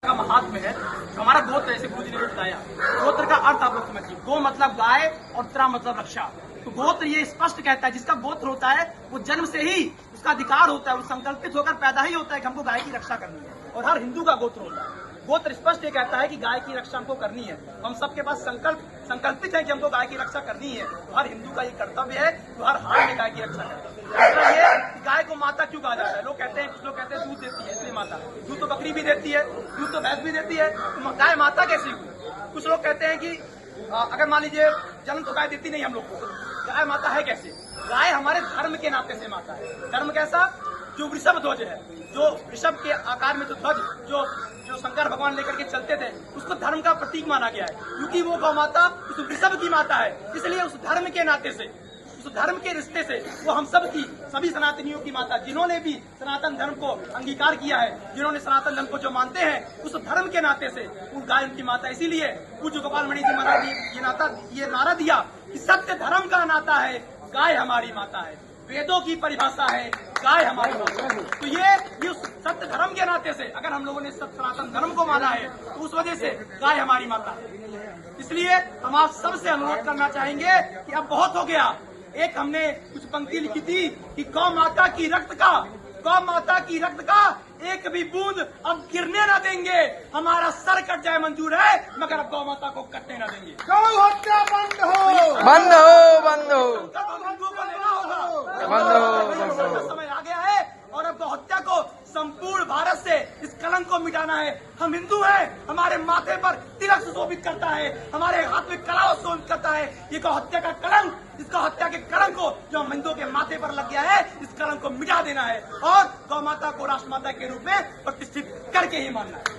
का महात्म्य है। हमारा गोत्र ऐसे गुरु जी ने बताया। गोत्र का अर्थ आप लोग समझिए। गो मतलब गाय और त्र मतलब रक्षा। तो गोत्र ये स्पष्ट कहता है जिसका गोत्र होता है वो जन्म से ही उसका अधिकार होता है, वो संकल्पित होकर पैदा ही होता है कि हमको गाय की रक्षा करनी है। और हर हिंदू का गोत्र होता है। गोत्र स्पष्ट ये कहता है कि गाय की रक्षा हमको करनी है। हम सबके पास संकल्पित है कि हमको गाय की रक्षा करनी है। तो हर हिंदू का ये कर्तव्य है, तो हर हाल में गाय की रक्षा करता है। दूसरा ये कि गाय को माता क्यों कहा जाता है। लोग कहते हैं, कुछ लोग कहते हैं दूध देती है इसलिए माता। दूध तो बकरी भी देती है, दूध तो भैंस भी देती है, तो गाय माता कैसी हुई। कुछ लोग कहते हैं कि अगर मान लीजिए जन्म तो गाय देती नहीं हम लोग को, तो गाय माता है कैसे। गाय हमारे धर्म के नाते से माता है। धर्म कैसा, जो वृषभ ध्वज है, जो वृषभ के आकार में जो ध्वज जो शंकर भगवान लेकर के चलते थे, उसको धर्म का प्रतीक माना गया है। क्योंकि वो गौ माता उस वृषभ की माता है, इसलिए उस धर्म के नाते से, उस धर्म के रिश्ते से वो हम सब की, सभी सनातनियों की माता, जिन्होंने भी सनातन धर्म को अंगीकार किया है, जिन्होंने सनातन धर्म को जो मानते हैं, उस धर्म के नाते से उन गाय उनकी माता। इसीलिए पूज्य गोपाल मणि जी महाराज ने ये नारा दिया कि सत्य धर्म का नाता है, गाय हमारी माता है। वेदों की परिभाषा है गाय हमारी माता है। तो ये उस सत्य धर्म के नाते से, अगर हम लोगों ने सनातन धर्म को माना है, तो उस वजह से गाय हमारी माता है। इसलिए हम आप सबसे अनुरोध करना चाहेंगे कि अब बहुत हो गया। एक हमने कुछ पंक्ति लिखी थी कि गौ माता की रक्त का एक भी बूंद अब गिरने न देंगे। हमारा सर कट जाए मंजूर है, मगर अब गौ माता को कटने न देंगे। गौ हत्या बंद हो, बंद हो, बंद हो, हिंदुओं को लेना होगा। बंद हो। समय आ गया है और अब गौ हत्या को संपूर्ण भारत से इस कलंक को मिटाना है। हम हिंदू हैं, हमारे माथे पर तिलक सुशोभित करता है, हमारे हाथ में कला सुशोभित करता है। ये गौ हत्या का कलंक, इस गौ हत्या के कलंक को जो हम हिंदुओं के माथे पर लग गया है, इस कलंक को मिटा देना है और गौ माता को राष्ट्र माता के रूप में प्रतिष्ठित करके ही मानना है।